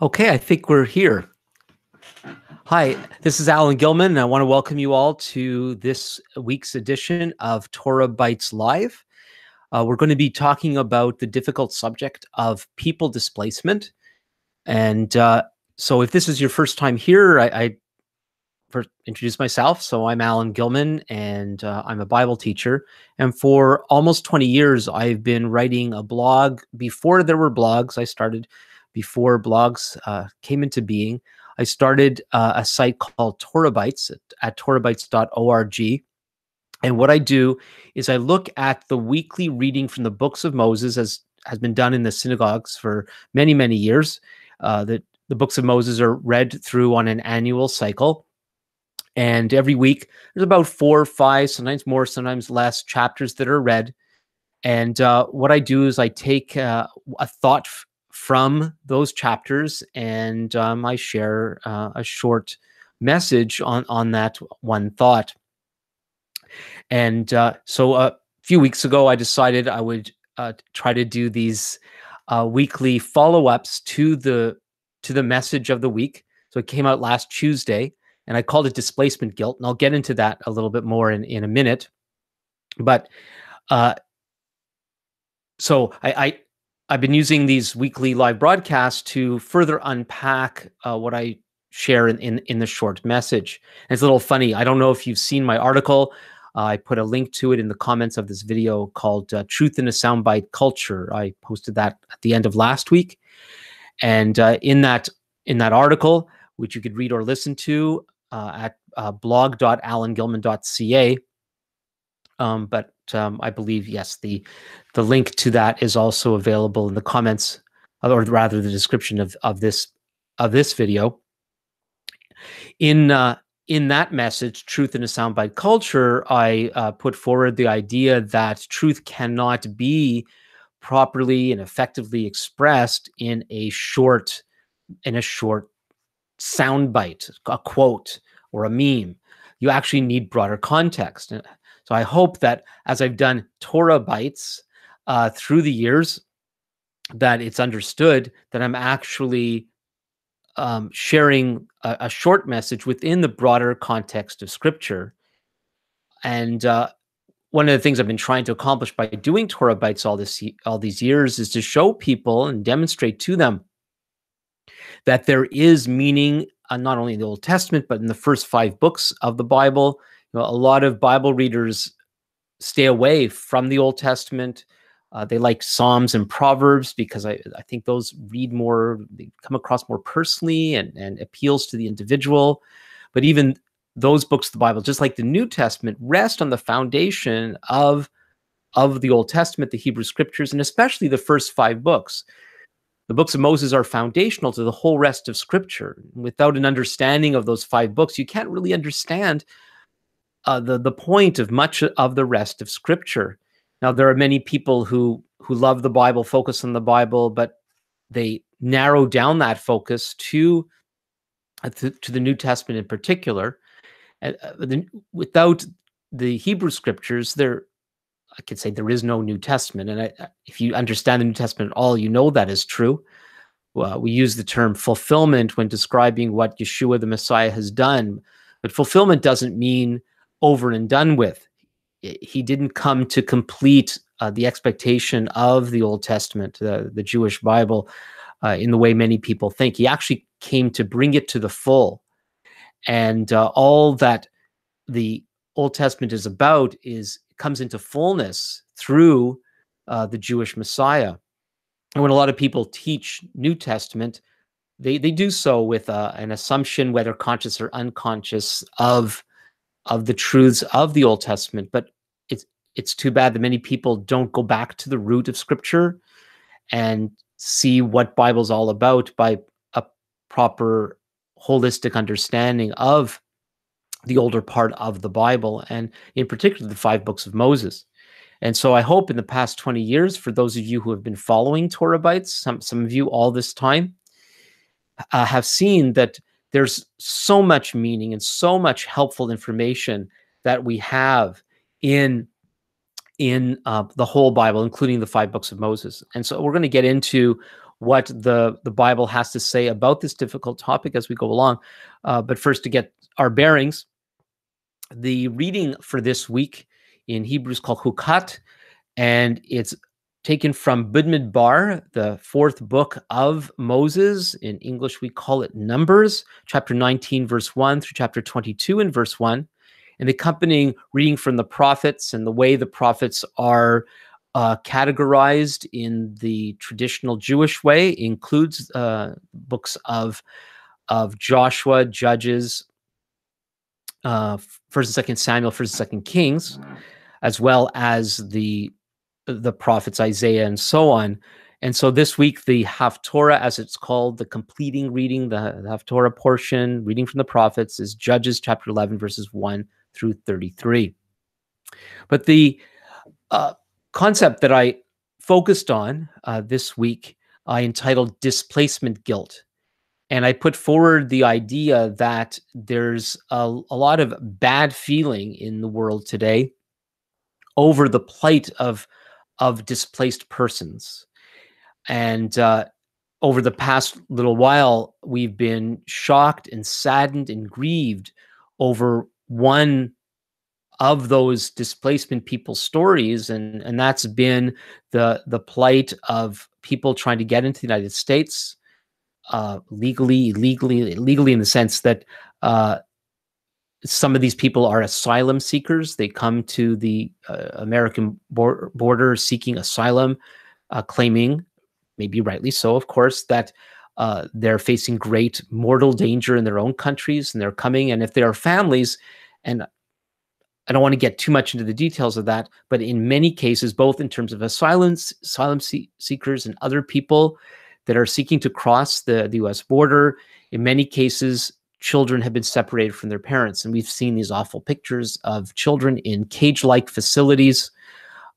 Okay, I think we're here. Hi, this is Alan Gilman, and I want to welcome you all to this week's edition of TorahBytes Live. We're going to be talking about the difficult subject of people displacement. And so if this is your first time here, I first introduce myself. So I'm Alan Gilman, and I'm a Bible teacher. And for almost 20 years, I've been writing a blog. Before there were blogs, I started before blogs came into being. I started a site called TorahBytes at torahbytes.org. And what I do is I look at the weekly reading from the books of Moses, as has been done in the synagogues for many, many years. The books of Moses are read through on an annual cycle. And every week, there's about 4 or 5, sometimes more, sometimes less chapters that are read. And what I do is I take a thought from those chapters, and I share a short message on that one thought. And so a few weeks ago, I decided I would try to do these weekly follow-ups to the message of the week. So it came out last Tuesday, and I called it Displacement Guilt, and I'll get into that a little bit more in a minute. But so I've been using these weekly live broadcasts to further unpack what I share in the short message. And it's a little funny. I don't know if you've seen my article. I put a link to it in the comments of this video called Truth in a Soundbite Culture. I posted that at the end of last week. And in that article, which you could read or listen to at blog.alangilman.ca, but I believe, yes, the link to that is also available in the comments, or rather the description of this video. In that message, Truth in a Soundbite Culture, I put forward the idea that truth cannot be properly and effectively expressed in a short soundbite, a quote, or a meme. You actually need broader context. So I hope that as I've done TorahBytes through the years, that it's understood that I'm actually sharing a short message within the broader context of Scripture. And one of the things I've been trying to accomplish by doing TorahBytes all these years is to show people and demonstrate to them that there is meaning not only in the Old Testament, but in the first 5 books of the Bible. A lot of Bible readers stay away from the Old Testament. They like Psalms and Proverbs because I think those read more, they come across more personally and appeals to the individual. But even those books of the Bible, just like the New Testament, rest on the foundation of the Old Testament, the Hebrew Scriptures, and especially the first 5 books. The books of Moses are foundational to the whole rest of Scripture. Without an understanding of those 5 books, you can't really understand the point of much of the rest of Scripture. Now, there are many people who love the Bible, focus on the Bible, but they narrow down that focus to the New Testament in particular. Without the Hebrew Scriptures, I could say there is no New Testament. And if you understand the New Testament at all, you know that is true. We use the term fulfillment when describing what Yeshua the Messiah has done. But fulfillment doesn't mean over and done with. He didn't come to complete the expectation of the Old Testament, the Jewish Bible, in the way many people think. He actually came to bring it to the full. And all that the Old Testament is about comes into fullness through the Jewish Messiah. And when a lot of people teach New Testament, they do so with an assumption, whether conscious or unconscious, of the truths of the Old Testament. But it's too bad that many people don't go back to the root of Scripture and see what Bible's all about by a proper holistic understanding of the older part of the Bible, and in particular the 5 books of Moses. And so I hope in the past 20 years, for those of you who have been following TorahBytes, some of you all this time, have seen that there's so much meaning and so much helpful information that we have in in the whole Bible, including the 5 books of Moses. And so we're going to get into what the Bible has to say about this difficult topic as we go along. But first, to get our bearings, the reading for this week in Hebrew is called Hukat, and it's taken from Bamidbar, the 4th book of Moses. In English, we call it Numbers, chapter 19, verse 1 through chapter 22 and verse 1. And the accompanying reading from the prophets, and the way the prophets are categorized in the traditional Jewish way, includes books of Joshua, Judges, 1st and 2nd Samuel, 1st and 2nd Kings, as well as the prophets Isaiah and so on. And so this week, the Haftorah, as it's called, the completing reading, the Haftorah portion, reading from the prophets, is Judges chapter 11, verses 1 through 33. But the concept that I focused on this week, I entitled Displacement Guilt. And I put forward the idea that there's a lot of bad feeling in the world today over the plight of displaced persons. And over the past little while, we've been shocked and saddened and grieved over one of those displacement people's stories, and that's been the plight of people trying to get into the United States legally in the sense that some of these people are asylum seekers. They come to the American border seeking asylum, claiming, maybe rightly so, of course, that they're facing great mortal danger in their own countries, and they're coming. And if they are families, and I don't want to get too much into the details of that, but in many cases, both in terms of asylum seekers and other people that are seeking to cross the U.S. border, in many cases, children have been separated from their parents. And we've seen these awful pictures of children in cage-like facilities.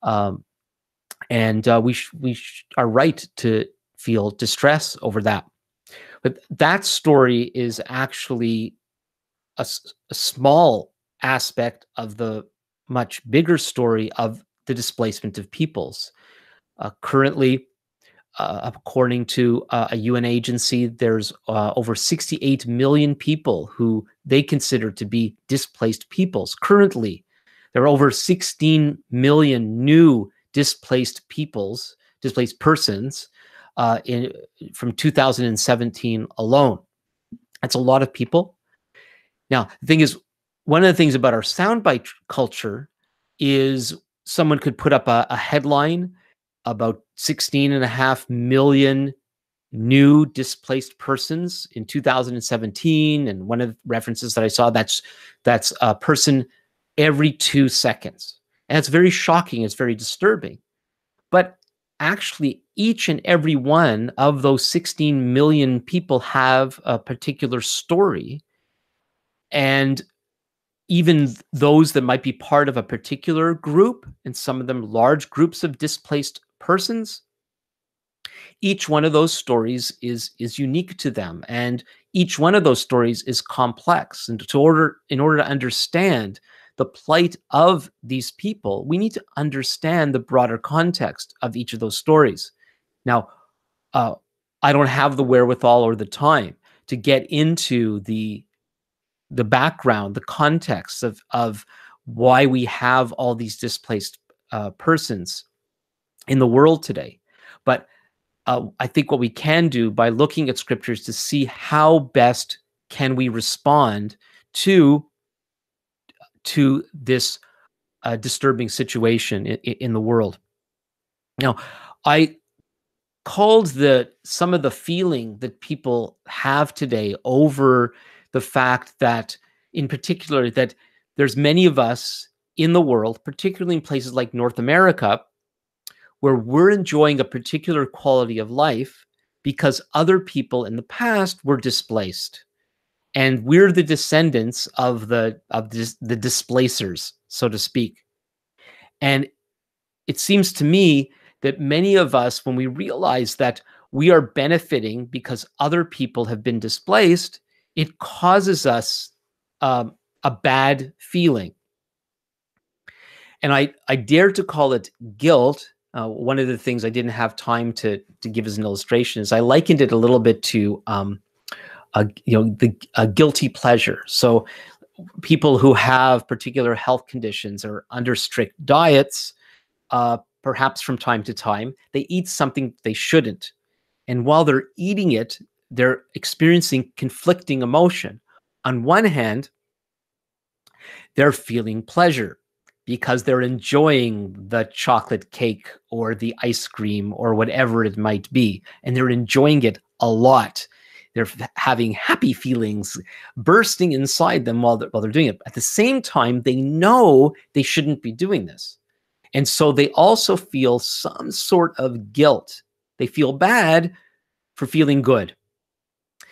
And we are right to feel distress over that. But that story is actually a small aspect of the much bigger story of the displacement of peoples. Currently, according to a UN agency, there's over 68 million people who they consider to be displaced peoples. Currently, there are over 16 million new displaced persons from 2017 alone. That's a lot of people. Now, the thing is, one of the things about our soundbite culture is someone could put up a headline about 16.5 million new displaced persons in 2017. And one of the references that I saw, that's a person every 2 seconds. And it's very shocking. It's very disturbing. But actually, each and every one of those 16 million people have a particular story. And even those that might be part of a particular group, and some of them large groups of displaced persons, each one of those stories is unique to them, and each one of those stories is complex. And in order to understand the plight of these people, we need to understand the broader context of each of those stories. Now, I don't have the wherewithal or the time to get into the background, the context of why we have all these displaced persons in the world today. But I think what we can do by looking at scriptures to see how best can we respond to this disturbing situation in the world. Now, I called some of the feeling that people have today over the fact that, in particular, that there's many of us in the world, particularly in places like North America, where we're enjoying a particular quality of life because other people in the past were displaced. And we're the descendants of the displacers, so to speak. And it seems to me that many of us, when we realize that we are benefiting because other people have been displaced, it causes us a bad feeling. And I dare to call it guilt. One of the things I didn't have time to give as an illustration is I likened it a little bit to a guilty pleasure. So people who have particular health conditions or under strict diets, perhaps from time to time, they eat something they shouldn't. And while they're eating it, they're experiencing conflicting emotion. On one hand, they're feeling pleasure because they're enjoying the chocolate cake or the ice cream or whatever it might be, and they're enjoying it a lot. They're having happy feelings bursting inside them while they're doing it. At the same time, they know they shouldn't be doing this. And so they also feel some sort of guilt. They feel bad for feeling good.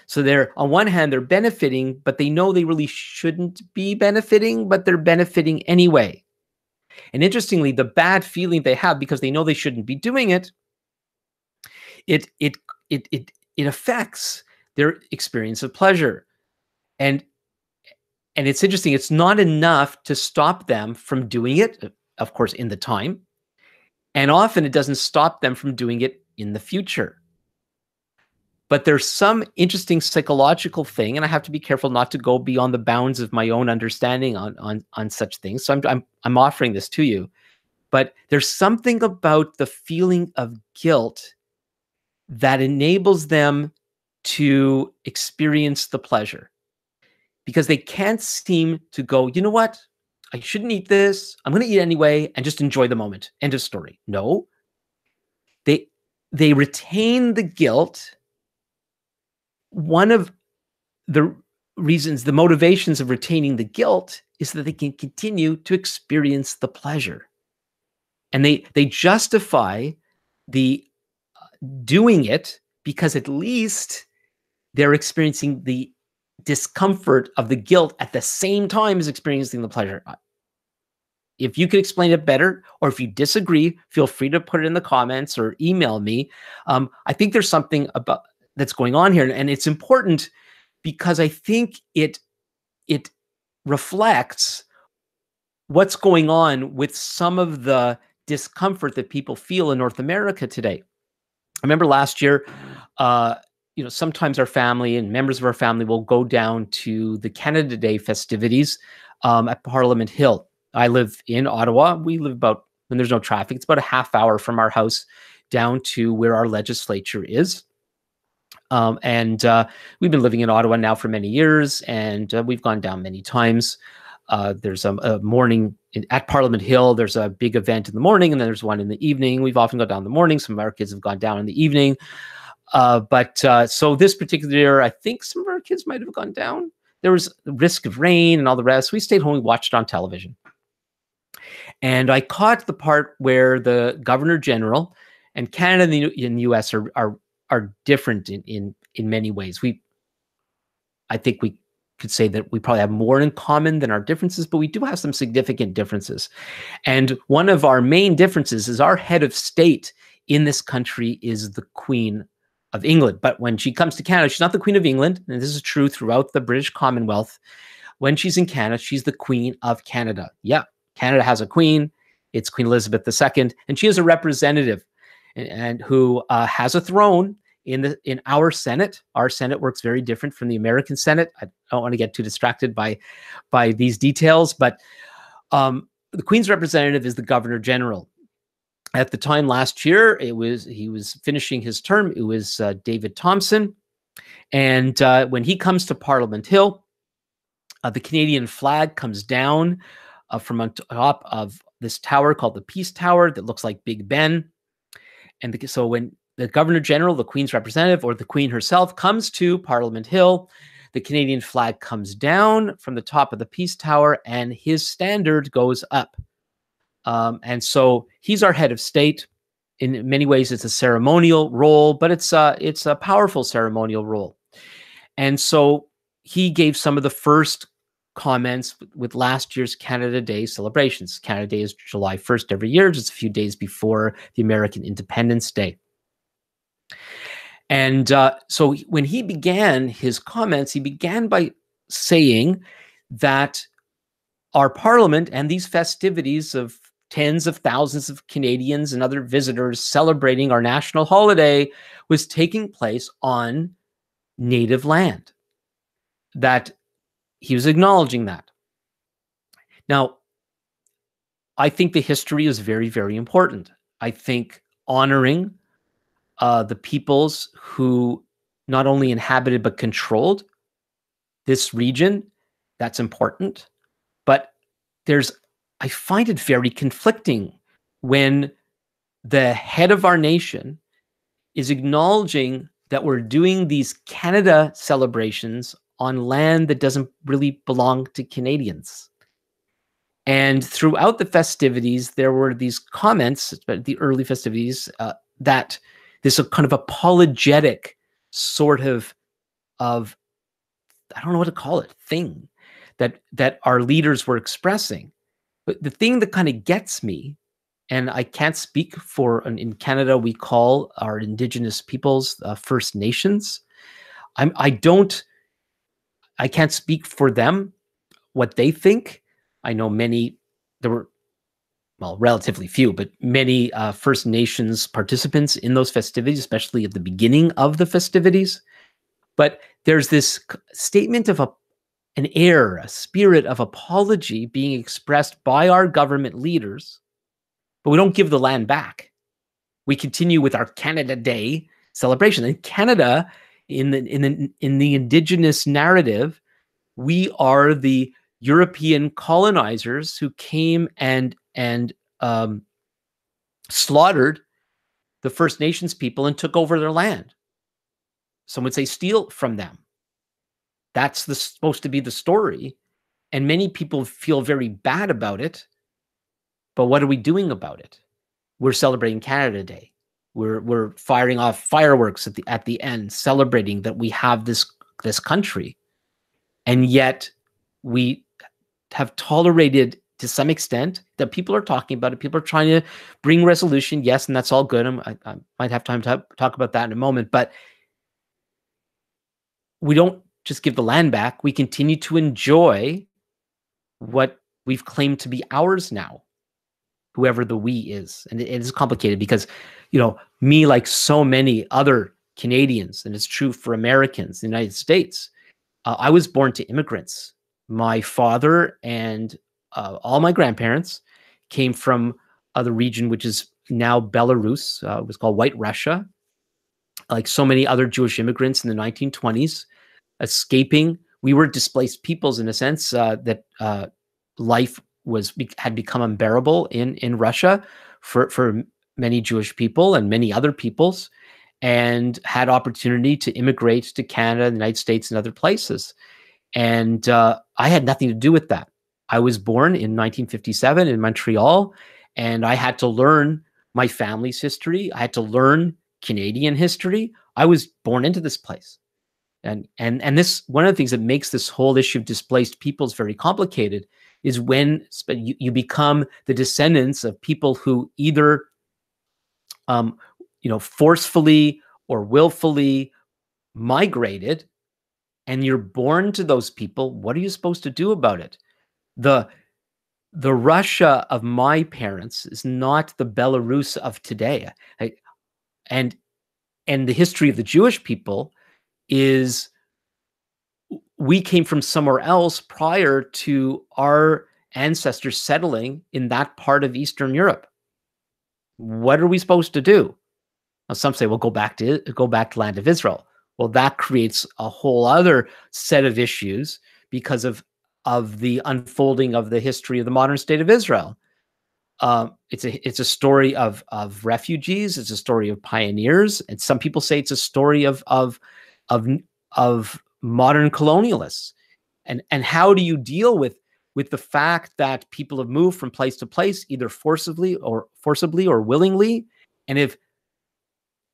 So they're, on one hand, they're benefiting, but they know they really shouldn't be benefiting, but they're benefiting anyway. And interestingly, the bad feeling they have because they know they shouldn't be doing it, it affects their experience of pleasure. And it's interesting, it's not enough to stop them from doing it, of course, in the time. And often it doesn't stop them from doing it in the future. But there's some interesting psychological thing, and I have to be careful not to go beyond the bounds of my own understanding on such things. So I'm offering this to you. But there's something about the feeling of guilt that enables them to experience the pleasure, because they can't seem to go, you know what? I shouldn't eat this. I'm going to eat anyway and just enjoy the moment. End of story. No. They retain the guilt. One of the reasons, the motivations of retaining the guilt is that they can continue to experience the pleasure. And they justify the doing it because at least they're experiencing the discomfort of the guilt at the same time as experiencing the pleasure. If you could explain it better, or if you disagree, feel free to put it in the comments or email me. I think there's something about that's going on here, and it's important because I think it reflects what's going on with some of the discomfort that people feel in North America today. I remember last year, sometimes our family and members of our family will go down to the Canada Day festivities at Parliament Hill. I live in Ottawa. We live about, when there's no traffic, it's about a half hour from our house down to where our legislature is. We've been living in Ottawa now for many years, and we've gone down many times. There's a morning at Parliament Hill. There's a big event in the morning, and then there's one in the evening. We've often gone down in the morning. Some of our kids have gone down in the evening. So this particular year, I think some of our kids might have gone down. There was the risk of rain and all the rest. We stayed home. We watched it on television. And I caught the part where the Governor General, and Canada and the US are different in many ways. I think we could say that we probably have more in common than our differences, but we do have some significant differences. And one of our main differences is our head of state in this country is the Queen of England. But when she comes to Canada, she's not the Queen of England, and this is true throughout the British Commonwealth. When she's in Canada, she's the Queen of Canada. Yeah, Canada has a queen. It's Queen Elizabeth II, and she is a representative and who has a throne in our Senate. Our Senate works very different from the American Senate. I don't want to get too distracted by these details, but the Queen's representative is the Governor General. At the time last year, he was finishing his term. It was David Thompson, and when he comes to Parliament Hill, the Canadian flag comes down from on top of this tower called the Peace Tower that looks like Big Ben. And so when the Governor General, the Queen's representative, or the Queen herself comes to Parliament Hill, the Canadian flag comes down from the top of the Peace Tower and his standard goes up. And so he's our head of state. In many ways, it's a ceremonial role, but it's a powerful ceremonial role. And so he gave some of the first comments with last year's Canada Day celebrations. Canada Day is July 1st every year, just a few days before the American Independence Day. And so when he began his comments, he began by saying that our parliament and these festivities of tens of thousands of Canadians and other visitors celebrating our national holiday was taking place on native land. That he was acknowledging that. Now, I think the history is very, very important. I think honoring the peoples who not only inhabited but controlled this region, that's important. But I find it very conflicting when the head of our nation is acknowledging that we're doing these Canada celebrations on land that doesn't really belong to Canadians. And throughout the festivities, there were these comments, the early festivities, that this kind of apologetic sort of I don't know what to call it, thing that our leaders were expressing. But the thing that kind of gets me, and I can't speak for, in Canada, we call our Indigenous peoples First Nations. I can't speak for them, what they think. I know there were, well, relatively few, but many First Nations participants in those festivities, especially at the beginning of the festivities. But there's this statement of a spirit of apology being expressed by our government leaders, but we don't give the land back. We continue with our Canada Day celebration. In Canada, in the Indigenous narrative, we are the European colonizers who came and slaughtered the First Nations people and took over their land. Some would say steal from them. That's supposed to be the story. And many people feel very bad about it. But what are we doing about it? We're celebrating Canada Day. We're firing off fireworks at the end, celebrating that we have this country. And yet we have tolerated, to some extent, that people are talking about it. People are trying to bring resolution. Yes, and that's all good. I might have time to talk about that in a moment. But we don't just give the land back. We continue to enjoy what we've claimed to be ours now, whoever the we is. And it is complicated because, me, like so many other Canadians, and it's true for Americans in the United States, I was born to immigrants. My father and all my grandparents came from the region which is now Belarus. It was called White Russia. Like so many other Jewish immigrants in the 1920s, escaping. We were displaced peoples in a sense, that life had become unbearable in Russia for many Jewish people and many other peoples, and had opportunity to immigrate to Canada, the United States, and other places. And I had nothing to do with that. I was born in 1957 in Montreal, and I had to learn my family's history. I had to learn Canadian history. I was born into this place. And this, one of the things that makes this whole issue of displaced peoples very complicated is when you become the descendants of people who either forcefully or willfully migrated, and you're born to those people. What are you supposed to do about it? The Russia of my parents is not the Belarus of today. And the history of the Jewish people is, we came from somewhere else prior to our ancestors settling in that part of Eastern Europe. What are we supposed to do? Now, some say, well, go back to land of Israel. Well, that creates a whole other set of issues because of the unfolding of the history of the modern state of Israel. It's a story of refugees. It's a story of pioneers, and some people say it's a story of modern colonialists. And how do you deal with the fact that people have moved from place to place, either forcibly or willingly, and have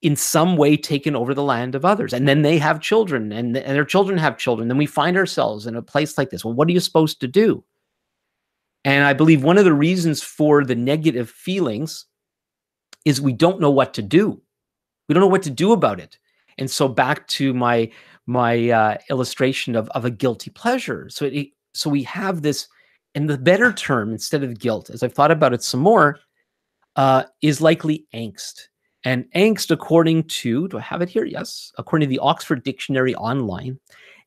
in some way taken over the land of others, and then they have children, and their children have children. Then we find ourselves in a place like this. Well, what are you supposed to do? And I believe one of the reasons for the negative feelings is we don't know what to do. We don't know what to do about it. And so back to my illustration of a guilty pleasure. So we have this And the better term, instead of guilt, as I've thought about it some more, is likely angst. And angst, according to, do I have it here? Yes. According to the Oxford Dictionary Online,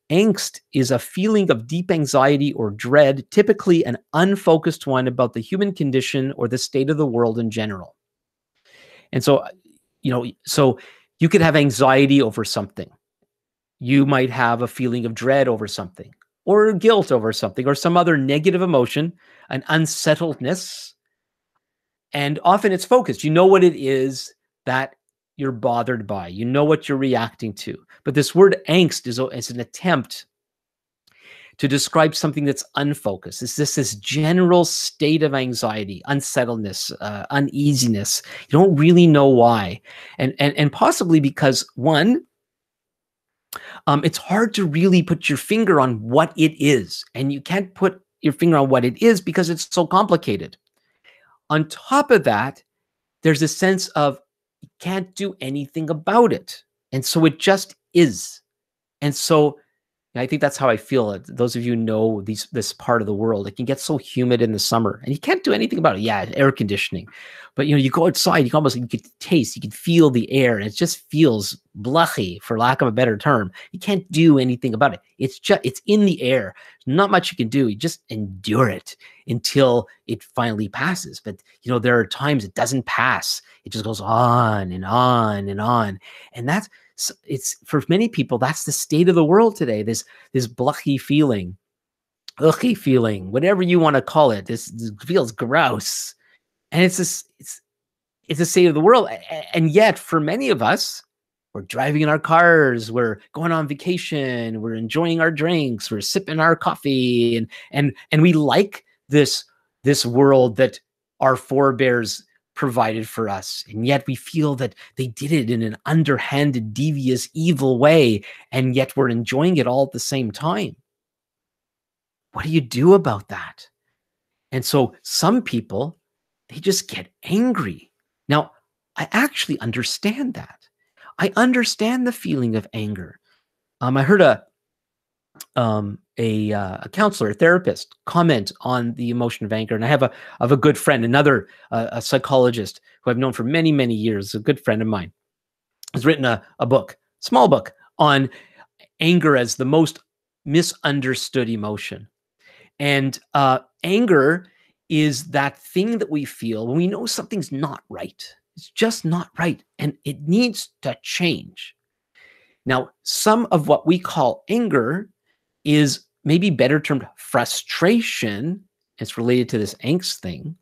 angst is a feeling of deep anxiety or dread, typically an unfocused one about the human condition or the state of the world in general. And so, so you could have anxiety over something. You might have a feeling of dread over something, or guilt over something, or some other negative emotion, an unsettledness. And often it's focused. You know what it is that you're bothered by. You know what you're reacting to. But this word angst is an attempt to describe something that's unfocused. It's this general state of anxiety, unsettledness, uneasiness. You don't really know why. And possibly because, one, it's hard to really put your finger on what it is. And you can't put your finger on what it is because it's so complicated. On top of that, there's a sense of you can't do anything about it. And so it just is. And so I think that's how I feel. Those of you who know this part of the world, it can get so humid in the summer and you can't do anything about it. Yeah, air conditioning. But you go outside, you can taste, you can feel the air, and it just feels blachy, for lack of a better term. You can't do anything about it. It's in the air. Not much you can do. You just endure it until it finally passes. But there are times it doesn't pass. It just goes on and on and on. And it's for many people, that's the state of the world today. This blachy feeling, ughy feeling, whatever you want to call it. This feels gross. And it's the state of the world. And yet, for many of us, we're driving in our cars, we're going on vacation, we're enjoying our drinks, we're sipping our coffee, and we like this world that our forebears provided for us. And yet we feel that they did it in an underhanded, devious, evil way, and yet we're enjoying it all at the same time. What do you do about that? And so some people, they just get angry. Now, I actually understand that. I understand the feeling of anger. I heard a counselor, a therapist, comment on the emotion of anger, and I have a good friend, another a psychologist who I've known for many, many years, a good friend of mine, has written a book, small book, on anger as the most misunderstood emotion. And anger is that thing that we feel when we know something's not right. It's just not right, and it needs to change. Now, some of what we call anger is maybe better termed frustration. It's related to this angst thing.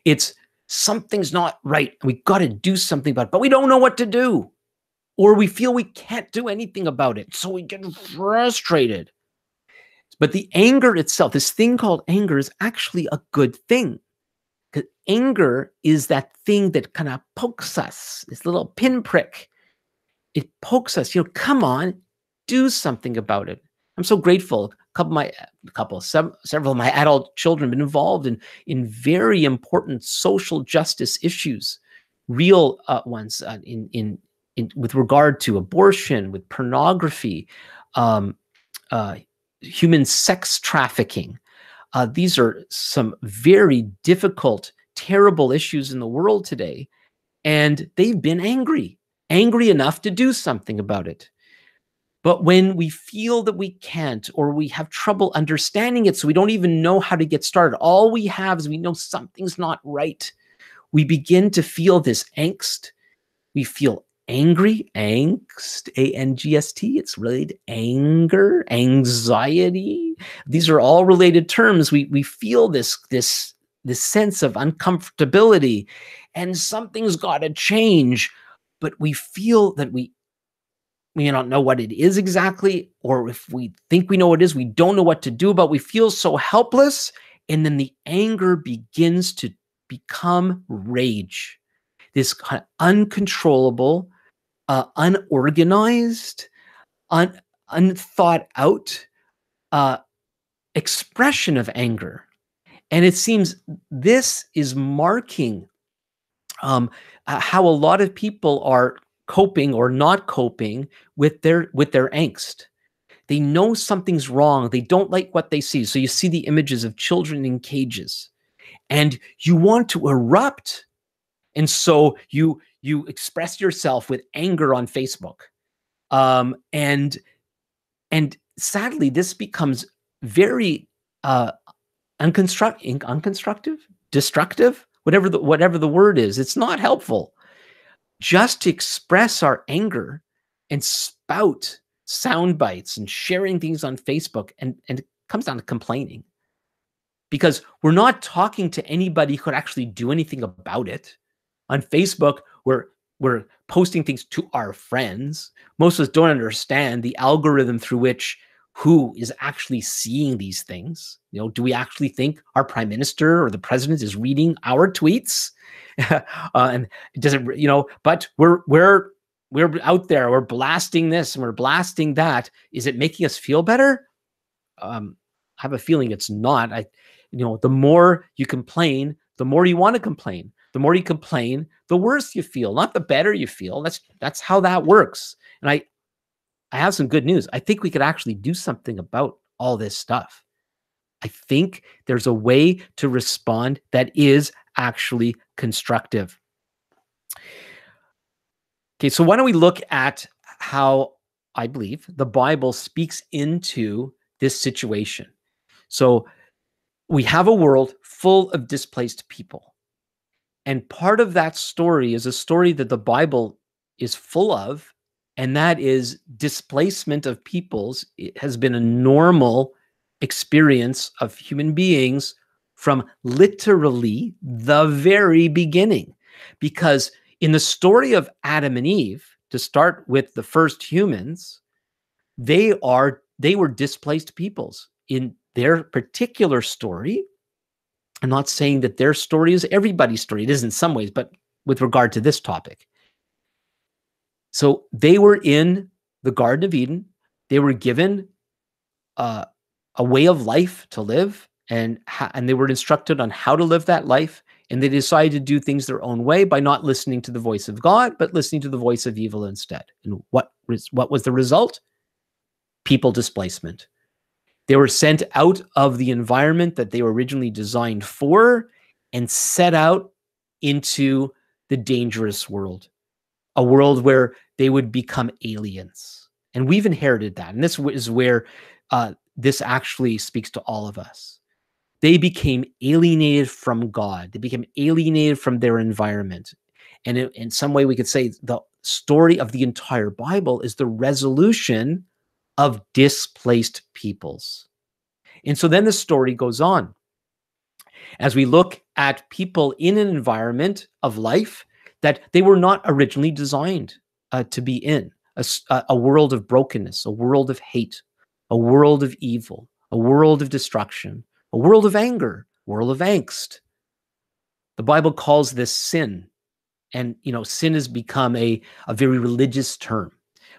It's something's not right. We got to do something about it, but we don't know what to do. Or we feel we can't do anything about it, so we get frustrated. But the anger itself, this thing called anger, is actually a good thing. Because anger is that thing that kind of pokes us, this little pinprick. It pokes us, come on, do something about it. I'm so grateful. Several of my adult children have been involved in very important social justice issues, real ones with regard to abortion, with pornography, human sex trafficking. These are some very difficult, terrible issues in the world today. And they've been angry enough to do something about it. But when we feel that we can't, or we have trouble understanding it, so we don't even know how to get started, all we have is we know something's not right. We begin to feel this angst. We feel angry, angst, A-N-G-S-T. It's related to anger, anxiety. These are all related terms. We feel this sense of uncomfortability, and something's got to change. But we feel that we don't know what it is exactly, or if we think we know what it is, we don't know what to do about it. We feel so helpless, and then the anger begins to become rage. This kind of uncontrollable, unorganized, unthought out expression of anger. And it seems this is marking how a lot of people are coping or not coping with their angst. They know something's wrong. They don't like what they see. So you see the images of children in cages, and you want to erupt. And so you express yourself with anger on Facebook. And sadly, this becomes very unconstructive, destructive, whatever the word is. It's not helpful. Just to express our anger and spout sound bites and sharing things on Facebook, and it comes down to complaining, because we're not talking to anybody who could actually do anything about it. On Facebook, we're posting things to our friends. Most of us don't understand the algorithm through which who is actually seeing these things. Do we actually think our prime minister or the president is reading our tweets? And it doesn't, but we're out there, we're blasting this and we're blasting that. Is it making us feel better? I have a feeling it's not. The more you complain, the more you want to complain. The more you complain, the worse you feel, not the better you feel. That's how that works. And I have some good news. I think we could actually do something about all this stuff. I think there's a way to respond that is actually constructive. Okay, so why don't we look at how I believe the Bible speaks into this situation. So we have a world full of displaced people. And part of that story is a story that the Bible is full of, and that is displacement of peoples. It has been a normal experience of human beings from literally the very beginning. Because in the story of Adam and Eve, to start with the first humans, they were displaced peoples. In their particular story, I'm not saying that their story is everybody's story. It is in some ways, but with regard to this topic. So they were in the Garden of Eden. They were given a way of life to live, and they were instructed on how to live that life. And they decided to do things their own way by not listening to the voice of God, but listening to the voice of evil instead. And what was the result? People displacement. They were sent out of the environment that they were originally designed for and set out into the dangerous world, a world where they would become aliens. And we've inherited that. And this is where this actually speaks to all of us. They became alienated from God. They became alienated from their environment. And in some way, we could say the story of the entire Bible is the resolution of displaced peoples. And so then the story goes on. As we look at people in an environment of life that they were not originally designed to be in, a world of brokenness, a world of hate, a world of evil, a world of destruction, a world of anger, a world of angst. The Bible calls this sin. And, sin has become a very religious term.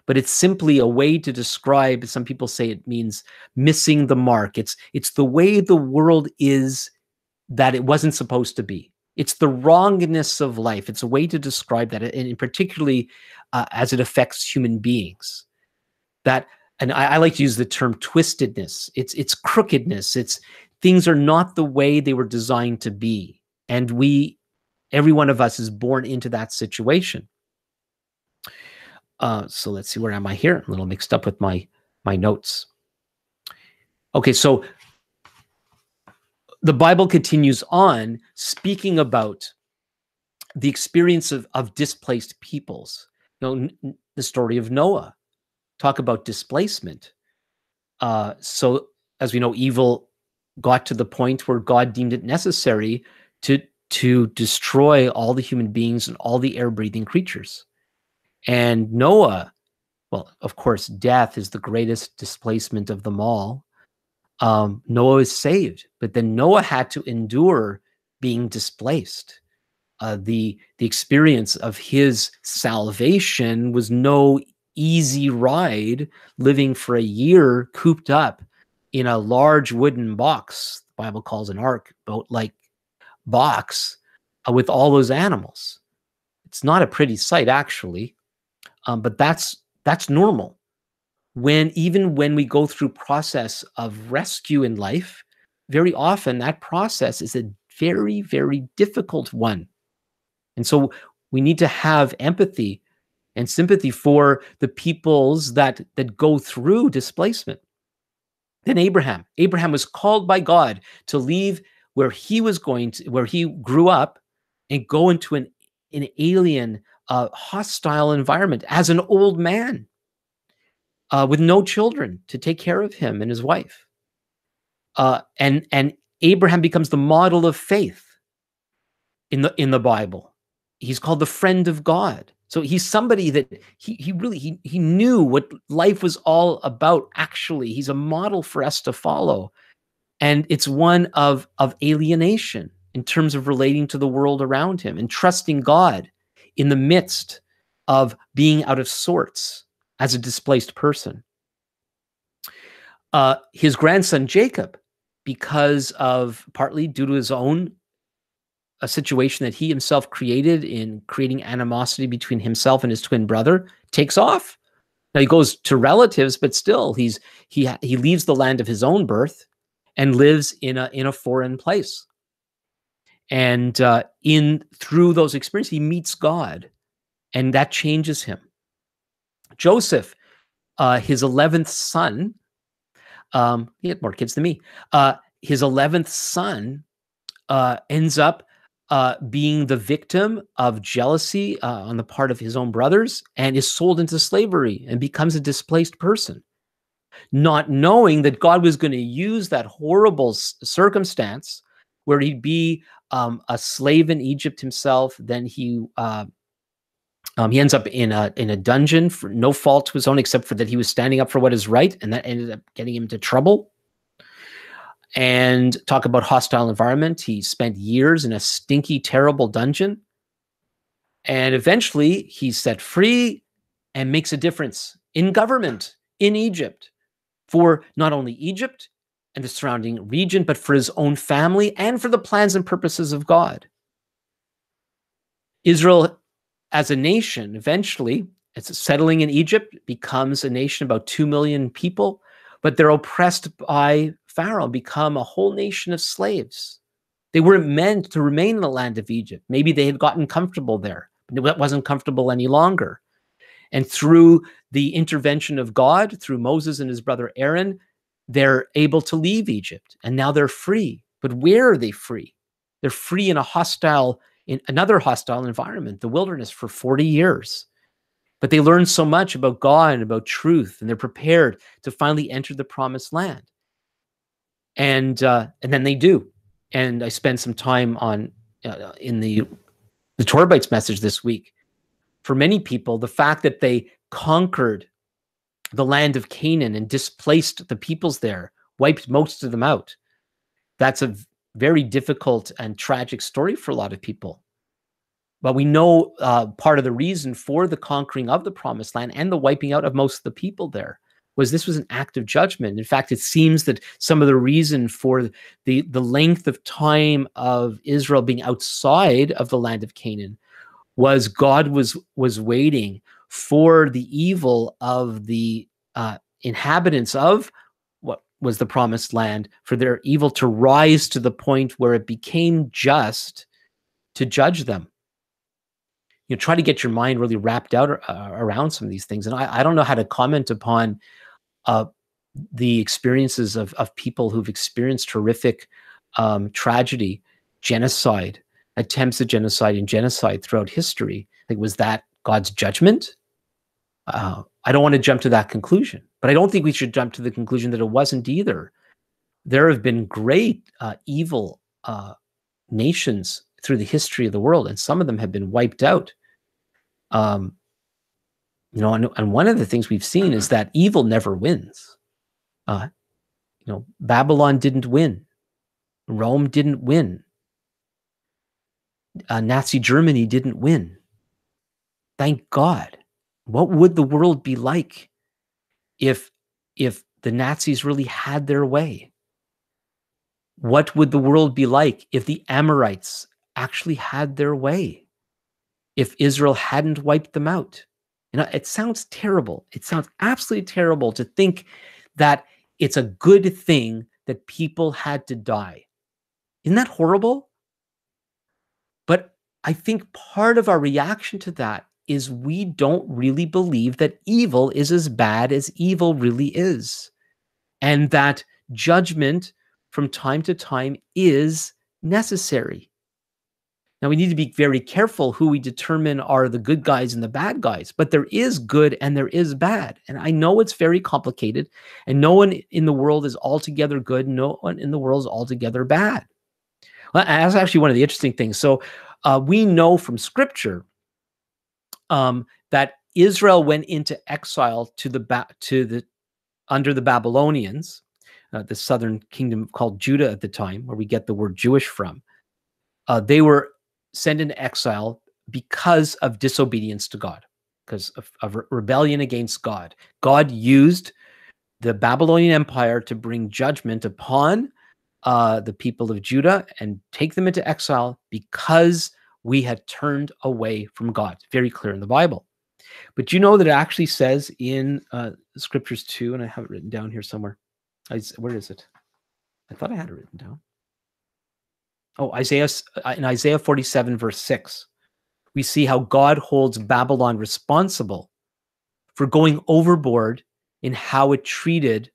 But it's simply a way to describe, some people say it means missing the mark. It's the way the world is that it wasn't supposed to be. It's the wrongness of life. It's a way to describe that, and particularly as it affects human beings. And I like to use the term twistedness. It's crookedness. It's things are not the way they were designed to be. And every one of us is born into that situation. So let's see, where am I here? I'm a little mixed up with my notes. Okay, so the Bible continues on speaking about the experience of displaced peoples. The story of Noah, talk about displacement. So as we know, evil got to the point where God deemed it necessary to destroy all the human beings and all the air-breathing creatures. And Noah, well, of course, death is the greatest displacement of them all. Noah is saved, but then Noah had to endure being displaced. The experience of his salvation was no easy ride, living for a year cooped up in a large wooden box, the Bible calls an ark, boat-like box, with all those animals. It's not a pretty sight, actually. But that's normal. even when we go through process of rescue in life, very often that process is a very, very difficult one. And so we need to have empathy and sympathy for the peoples that go through displacement. Then Abraham was called by God to leave where he grew up and go into an alien, hostile environment as an old man with no children to take care of him and his wife. And Abraham becomes the model of faith in the Bible. He's called the friend of God. So he's somebody that he really knew what life was all about. Actually, he's a model for us to follow. And it's one of alienation in terms of relating to the world around him and trusting God in the midst of being out of sorts as a displaced person. His grandson Jacob, because of partly due to his own a situation that he himself created in creating animosity between himself and his twin brother, takes off. Now he goes to relatives, but still he leaves the land of his own birth and lives in a foreign place. And through those experiences, he meets God, and that changes him. Joseph, his 11th son, he had more kids than me. His 11th son ends up being the victim of jealousy on the part of his own brothers and is sold into slavery and becomes a displaced person, not knowing that God was going to use that horrible circumstance where he'd be a slave in Egypt himself. Then he ends up in a dungeon for no fault to his own, except for that he was standing up for what is right, and that ended up getting him into trouble. And talk about hostile environment. He spent years in a stinky, terrible dungeon. And eventually he's set free and makes a difference in government in Egypt for not only Egypt and the surrounding region, but for his own family and for the plans and purposes of God. Israel as a nation, eventually, it's settling in Egypt, becomes a nation about 2 million people, but they're oppressed by Pharaoh, become a whole nation of slaves. They weren't meant to remain in the land of Egypt. Maybe they had gotten comfortable there, but it wasn't comfortable any longer. And through the intervention of God, through Moses and his brother Aaron, they're able to leave Egypt, and now they're free. But where are they free? They're free in another hostile environment, the wilderness, for 40 years. But they learn so much about God and about truth, and they're prepared to finally enter the promised land. And then they do. And I spent some time on in the TorahBytes message this week. For many people, the fact that they conquered the land of Canaan and displaced the peoples there, wiped most of them out. That's a very difficult and tragic story for a lot of people. But we know part of the reason for the conquering of the promised land and the wiping out of most of the people there was this was an act of judgment. In fact, it seems that some of the reason for the length of time of Israel being outside of the land of Canaan was God was waiting for the evil of the inhabitants of what was the promised land, for their evil to rise to the point where it became just to judge them. Try to get your mind really wrapped out around some of these things. And I don't know how to comment upon the experiences of people who've experienced horrific tragedy, genocide, attempts at genocide and genocide throughout history. Like, was that God's judgment? I don't want to jump to that conclusion, but I don't think we should jump to the conclusion that it wasn't either. There have been great evil nations through the history of the world, and some of them have been wiped out. And one of the things we've seen is that evil never wins. Babylon didn't win. Rome didn't win. Nazi Germany didn't win. Thank God. What would the world be like if the Nazis really had their way? What would the world be like if the Amorites actually had their way? If Israel hadn't wiped them out And it sounds terrible. It sounds absolutely terrible to think that it's a good thing that people had to die. Isn't that horrible? But I think part of our reaction to that is we don't really believe that evil is as bad as evil really is, and that judgment from time to time is necessary. Now, we need to be very careful who we determine are the good guys and the bad guys, but there is good and there is bad. And I know it's very complicated, and no one in the world is altogether good. No one in the world is altogether bad. Well, that's actually one of the interesting things. So we know from Scripture that Israel went into exile under the Babylonians, the southern kingdom called Judah at the time, where we get the word Jewish from. They were sent into exile because of disobedience to God, because of rebellion against God. God used the Babylonian Empire to bring judgment upon the people of Judah and take them into exile because we had turned away from God. Very clear in the Bible. But you know that it actually says in Scriptures too, and I have it written down here somewhere. Where is it? I thought I had it written down. Oh, in Isaiah 47, verse 6, we see how God holds Babylon responsible for going overboard in how it treated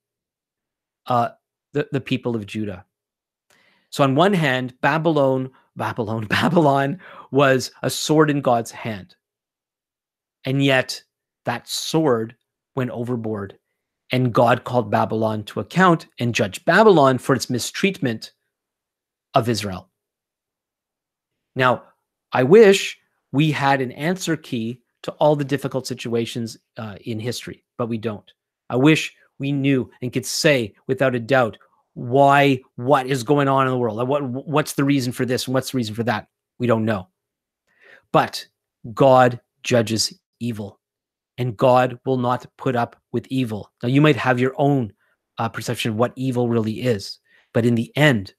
the people of Judah. So on one hand, Babylon was a sword in God's hand. And yet that sword went overboard, and God called Babylon to account and judged Babylon for its mistreatment of Israel. Now, I wish we had an answer key to all the difficult situations in history, but we don't. I wish we knew and could say without a doubt what is going on in the world. What's the reason for this and what's the reason for that? We don't know. But God judges evil, and God will not put up with evil. Now, you might have your own perception of what evil really is, but in the end,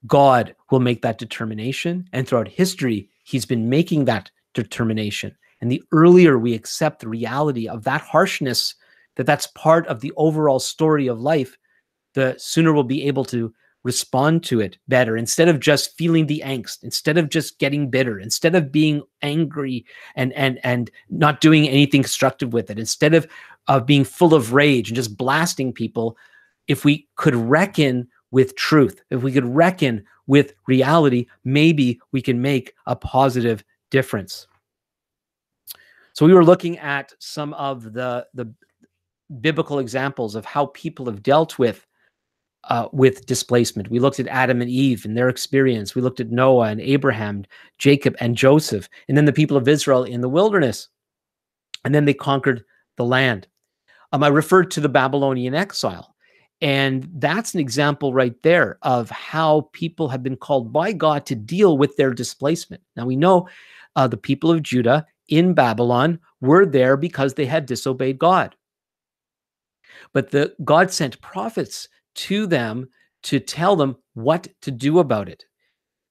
God will make that determination. And throughout history, he's been making that determination. And the earlier we accept the reality of that harshness, that's part of the overall story of life, the sooner we'll be able to respond to it better, instead of just feeling the angst, instead of just getting bitter, instead of being angry and not doing anything constructive with it, instead of being full of rage and just blasting people. If we could reckon with truth, if we could reckon with reality, maybe we can make a positive difference. So we were looking at some of the biblical examples of how people have dealt with displacement. We looked at Adam and Eve and their experience. We looked at Noah and Abraham, Jacob and Joseph, and then the people of Israel in the wilderness. And then they conquered the land. I referred to the Babylonian exile. And that's an example right there of how people have been called by God to deal with their displacement. Now, we know the people of Judah in Babylon were there because they had disobeyed God. But God sent prophets to them to tell them what to do about it.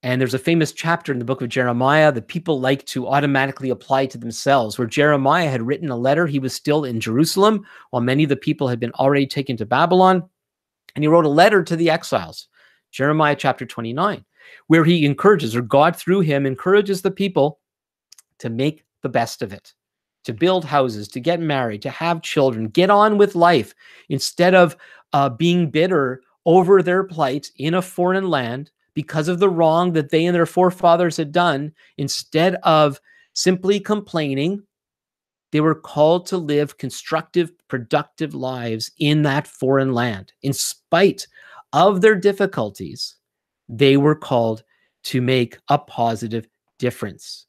And there's a famous chapter in the book of Jeremiah that people like to automatically apply to themselves, where Jeremiah had written a letter. He was still in Jerusalem while many of the people had been already taken to Babylon. And he wrote a letter to the exiles, Jeremiah chapter 29, where he encourages, or God through him encourages the people to make the best of it, to build houses, to get married, to have children, get on with life, instead of being bitter over their plight in a foreign land because of the wrong that they and their forefathers had done. Instead of simply complaining, they were called to live constructive, productive lives in that foreign land. In spite of their difficulties, they were called to make a positive difference.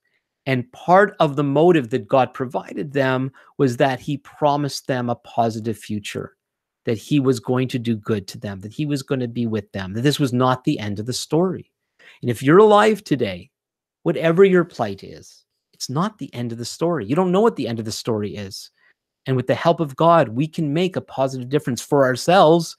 And part of the motive that God provided them was that he promised them a positive future, that he was going to do good to them, that he was going to be with them, that this was not the end of the story. And if you're alive today, whatever your plight is, it's not the end of the story. You don't know what the end of the story is. And with the help of God, we can make a positive difference for ourselves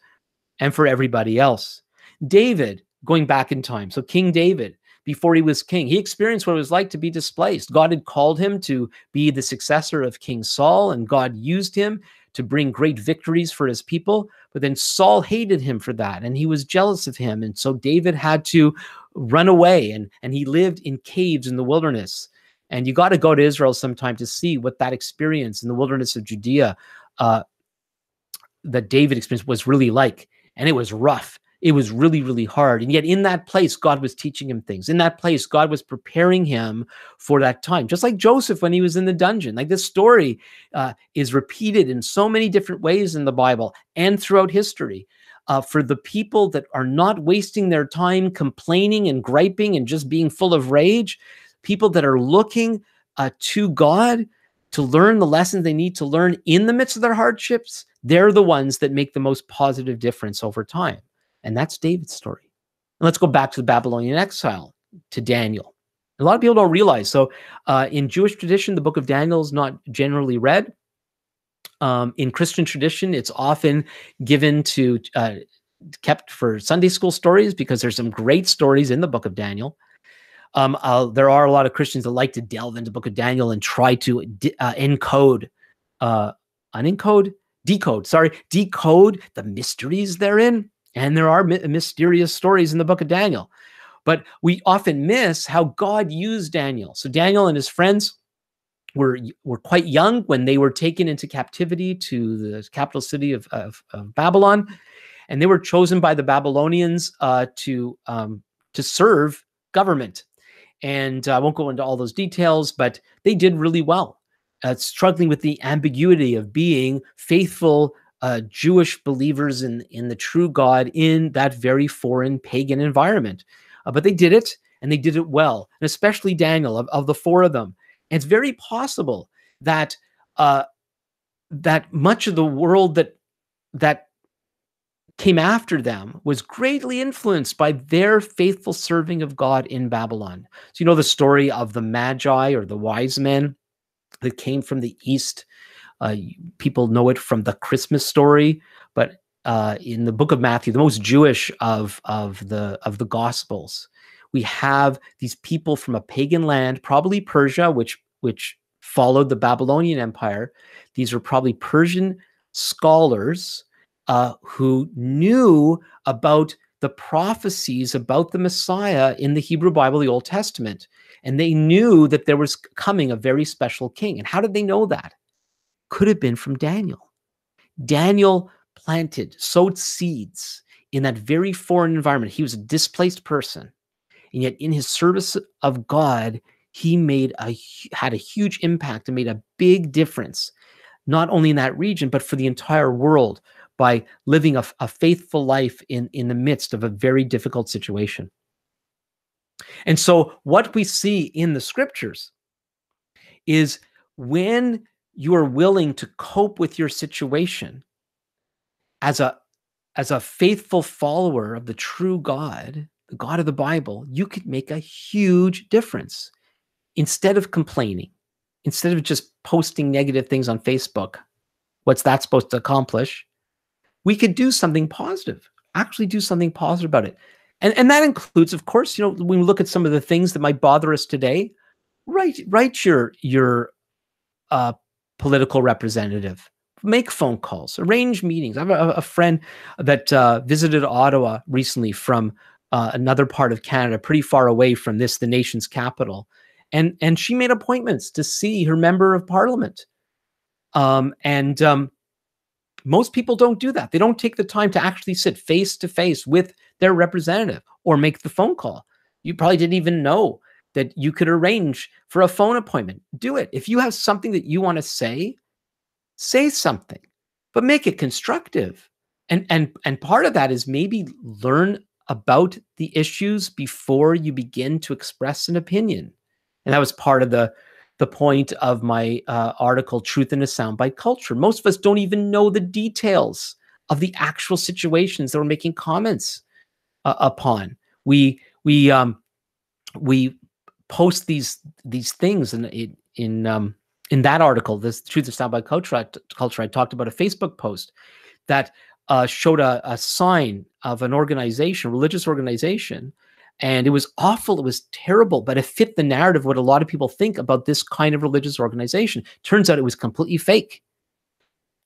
and for everybody else. David, going back in time, so King David, before he was king. He experienced what it was like to be displaced. God had called him to be the successor of King Saul, and God used him to bring great victories for his people. But then Saul hated him for that, and he was jealous of him. And so David had to run away, and he lived in caves in the wilderness. And you got to go to Israel sometime to see what that experience in the wilderness of Judea that David experienced was really like. And it was rough. It was really, really hard. And yet in that place, God was teaching him things. In that place, God was preparing him for that time. Just like Joseph when he was in the dungeon. Like this story is repeated in so many different ways in the Bible and throughout history. For the people that are not wasting their time complaining and griping and just being full of rage, people that are looking to God to learn the lessons they need to learn in the midst of their hardships, they're the ones that make the most positive difference over time. And that's David's story. And let's go back to the Babylonian exile, to Daniel. A lot of people don't realize. So in Jewish tradition, the book of Daniel is not generally read. In Christian tradition, it's often given to, kept for Sunday school stories because there's some great stories in the book of Daniel. There are a lot of Christians that like to delve into the book of Daniel and try to decode the mysteries therein. And there are mysterious stories in the book of Daniel. But we often miss how God used Daniel. So Daniel and his friends were quite young when they were taken into captivity to the capital city of Babylon. And they were chosen by the Babylonians to serve government. And I won't go into all those details, but they did really well, struggling with the ambiguity of being faithful Jewish believers in the true God in that very foreign pagan environment. But they did it, and they did it well, and especially Daniel, of the four of them. And it's very possible that that much of the world that came after them was greatly influenced by their faithful serving of God in Babylon. So you know the story of the Magi, or the wise men that came from the east. People know it from the Christmas story, but in the book of Matthew, the most Jewish of the Gospels, we have these people from a pagan land, probably Persia, which followed the Babylonian Empire. These are probably Persian scholars who knew about the prophecies about the Messiah in the Hebrew Bible, the Old Testament. And they knew that there was coming a very special king. And how did they know that? Could have been from Daniel. Daniel sowed seeds in that very foreign environment. He was a displaced person. And yet in his service of God, he had a huge impact and made a big difference, not only in that region, but for the entire world, by living a faithful life in the midst of a very difficult situation. And so what we see in the scriptures is when you are willing to cope with your situation as a faithful follower of the true God, the God of the Bible, you could make a huge difference. Instead of complaining, instead of just posting negative things on Facebook, what's that supposed to accomplish? We could do something positive, actually do something positive about it. And that includes, of course, when we look at some of the things that might bother us today, write your political representative, make phone calls, arrange meetings. I have a friend that visited Ottawa recently from another part of Canada, pretty far away from the nation's capital. And she made appointments to see her member of parliament. Most people don't do that. They don't take the time to actually sit face to face with their representative or make the phone call. You probably didn't even know that you could arrange for a phone appointment. Do it. If you have something that you want to say something, but make it constructive. And part of that is maybe learn about the issues before you begin to express an opinion. And that was part of the point of my article, Truth in a Soundbite Culture. Most of us don't even know the details of the actual situations that we're making comments upon. We post these things in that article, this Truth of Soundbite Culture. I talked about a Facebook post that showed a sign of an organization, religious organization, And it was awful. It was terrible, but it fit the narrative, what a lot of people think about this kind of religious organization. Turns out it was completely fake.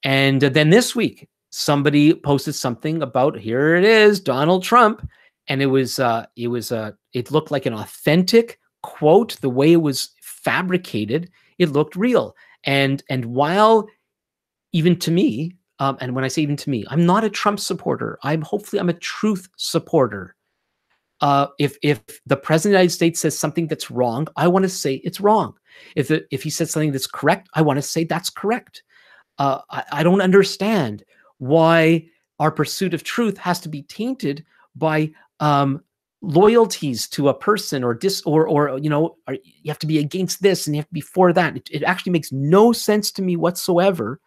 And then this week, somebody posted something about, here it is, Donald Trump. And it looked like an authentic quote. The way it was fabricated, it looked real. And while even to me, and when I say even to me, I'm not a Trump supporter. I'm a truth supporter. If the president of the United States says something that's wrong, I want to say it's wrong. If he says something that's correct, I want to say that's correct. I don't understand why our pursuit of truth has to be tainted by loyalties to a person, or you have to be against this and you have to be for that. It actually makes no sense to me whatsoever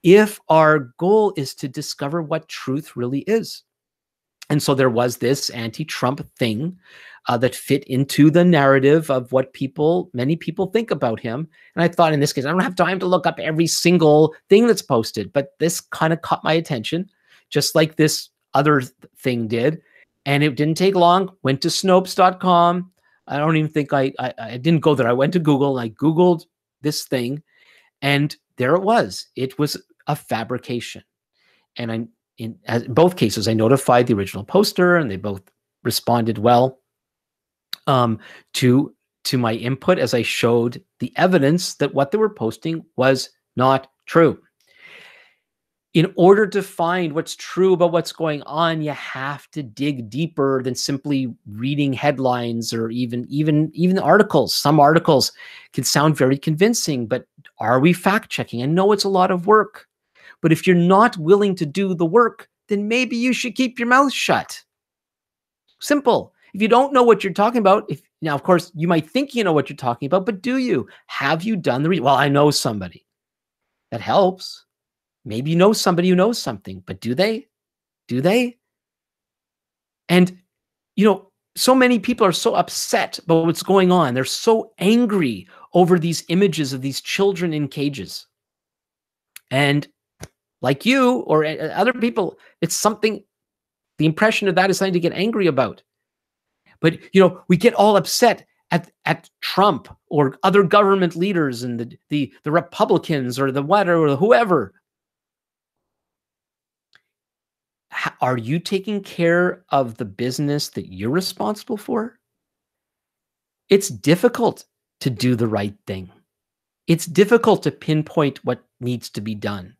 if our goal is to discover what truth really is. And so there was this anti-Trump thing that fit into the narrative of what many people think about him. And I thought, in this case, I don't have time to look up every single thing that's posted, but this kind of caught my attention, just like this other thing did. And it didn't take long. Went to Snopes.com. I don't even think I didn't go there. I went to Google and I Googled this thing, and there it was. It was a fabrication. And in both cases, I notified the original poster, and they both responded well to my input as I showed the evidence that what they were posting was not true. In order to find what's true about what's going on, you have to dig deeper than simply reading headlines or even articles. Some articles can sound very convincing, but are we fact checking? I know it's a lot of work. But if you're not willing to do the work, then maybe you should keep your mouth shut. Simple. If you don't know what you're talking about, now, of course, you might think you know what you're talking about, but do you? Have you done the research? Well, I know somebody. That helps. Maybe you know somebody who knows something, but do they? Do they? And, so many people are so upset about what's going on. They're so angry over these images of these children in cages. And like you or other people, it's something, the impression of that is something to get angry about. But, we get all upset at Trump or other government leaders and the Republicans or the whatever, or whoever. Are you taking care of the business that you're responsible for? It's difficult to do the right thing. It's difficult to pinpoint what needs to be done.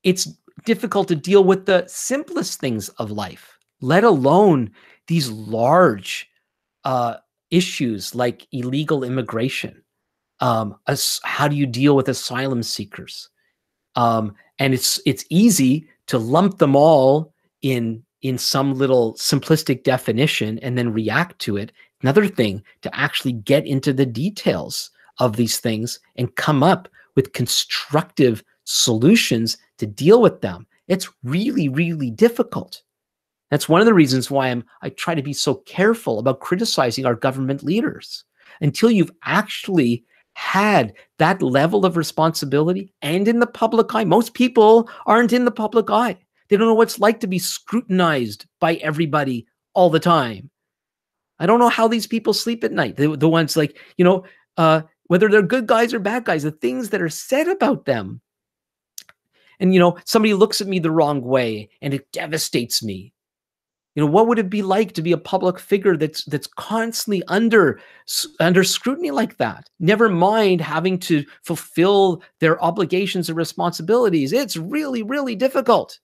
It's difficult to deal with the simplest things of life, let alone these large issues like illegal immigration. How do you deal with asylum seekers? And it's easy to lump them all in some little simplistic definition and then react to it. Another thing, to actually get into the details of these things and come up with constructive solutions to deal with them. It's really, really difficult. That's one of the reasons why I try to be so careful about criticizing our government leaders. Until you've actually had that level of responsibility and in the public eye. Most people aren't in the public eye. They don't know what it's like to be scrutinized by everybody all the time. I don't know how these people sleep at night. The ones like, whether they're good guys or bad guys, the things that are said about them. And, somebody looks at me the wrong way and it devastates me. What would it be like to be a public figure that's constantly under scrutiny like that? Never mind having to fulfill their obligations and responsibilities. It's really, really difficult.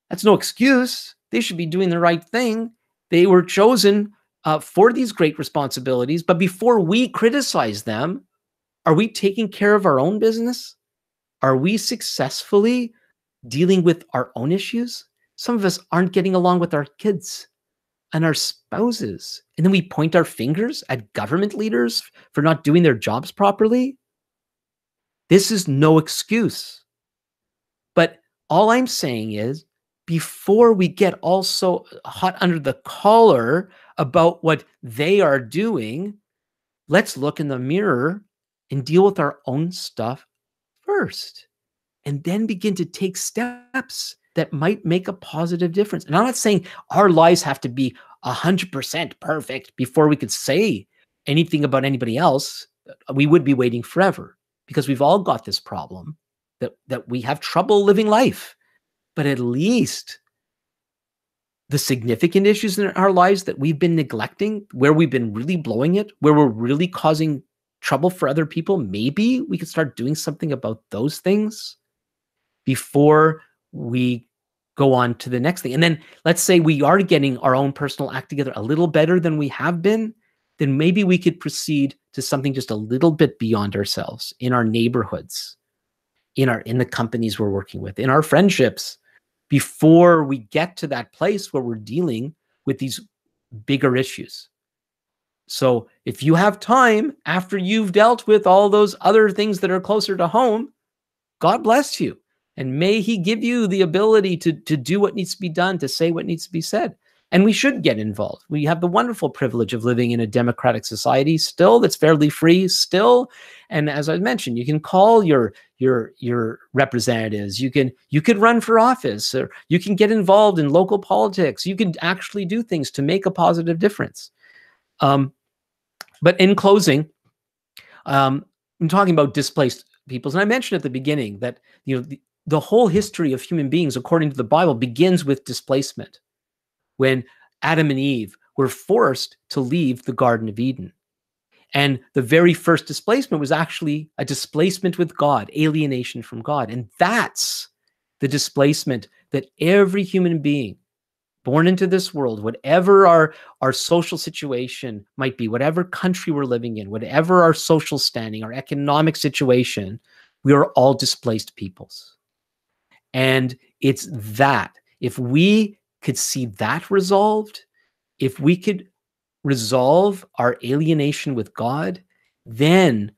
That's no excuse. They should be doing the right thing. They were chosen for these great responsibilities. But before we criticize them, are we taking care of our own business? Are we successfully dealing with our own issues? Some of us aren't getting along with our kids and our spouses. And then we point our fingers at government leaders for not doing their jobs properly. This is no excuse. But all I'm saying is, before we get all so hot under the collar about what they are doing, let's look in the mirror and deal with our own stuff first. And then begin to take steps that might make a positive difference. And I'm not saying our lives have to be 100% perfect before we could say anything about anybody else, we would be waiting forever, because we've all got this problem that we have trouble living life. But at least the significant issues in our lives that we've been neglecting, where we've been really blowing it, where we're really causing trouble for other people, maybe we could start doing something about those things before we go on to the next thing. And then let's say we are getting our own personal act together a little better than we have been, then maybe we could proceed to something just a little bit beyond ourselves, in our neighborhoods, in the companies we're working with, in our friendships, before we get to that place where we're dealing with these bigger issues. So if you have time after you've dealt with all those other things that are closer to home, God bless you. And may he give you the ability to do what needs to be done, to say what needs to be said. And we should get involved. We have the wonderful privilege of living in a democratic society still that's fairly free still. And as I mentioned, you can call your representatives. You could run for office, or you can get involved in local politics. You can actually do things to make a positive difference. But in closing, I'm talking about displaced peoples. And I mentioned at the beginning that the whole history of human beings, according to the Bible, begins with displacement, when Adam and Eve were forced to leave the Garden of Eden. And the very first displacement was actually a displacement with God, alienation from God. And that's the displacement that every human being born into this world, whatever our social situation might be, whatever country we're living in, whatever our social standing, our economic situation, we are all displaced peoples. And it's that. If we could see that resolved, if we could resolve our alienation with God, then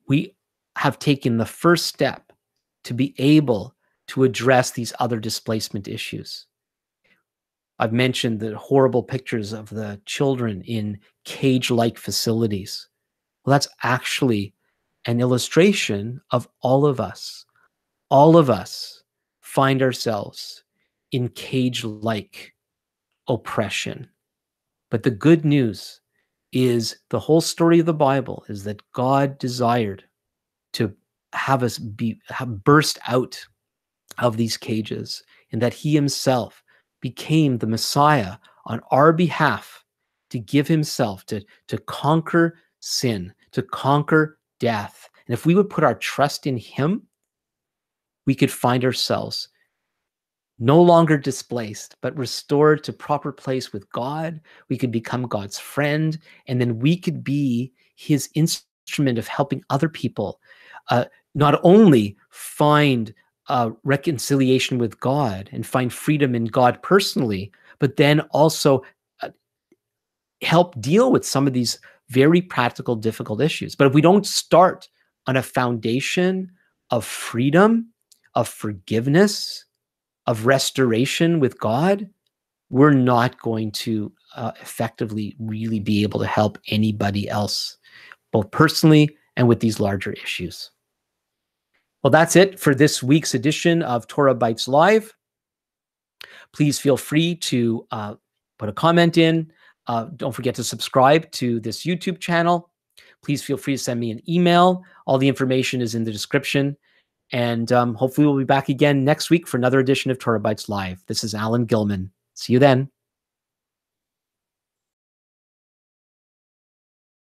we have taken the first step to be able to address these other displacement issues. I've mentioned the horrible pictures of the children in cage-like facilities. Well, that's actually an illustration of all of us. All of us find ourselves in cage-like oppression. But the good news is the whole story of the Bible is that God desired to have us burst out of these cages, and that he himself became the Messiah on our behalf, to give himself to conquer sin, to conquer death. And if we would put our trust in him, we could find ourselves no longer displaced, but restored to proper place with God. We could become God's friend, and then we could be his instrument of helping other people not only find reconciliation with God and find freedom in God personally, but then also help deal with some of these very practical, difficult issues. But if we don't start on a foundation of freedom, of forgiveness, of restoration with God, we're not going to effectively really be able to help anybody else, both personally and with these larger issues. Well, that's it for this week's edition of TorahBytes Live. Please feel free to put a comment in. Don't forget to subscribe to this YouTube channel. Please feel free to send me an email. All the information is in the description. And hopefully we'll be back again next week for another edition of TorahBytes Live. This is Alan Gilman. See you then.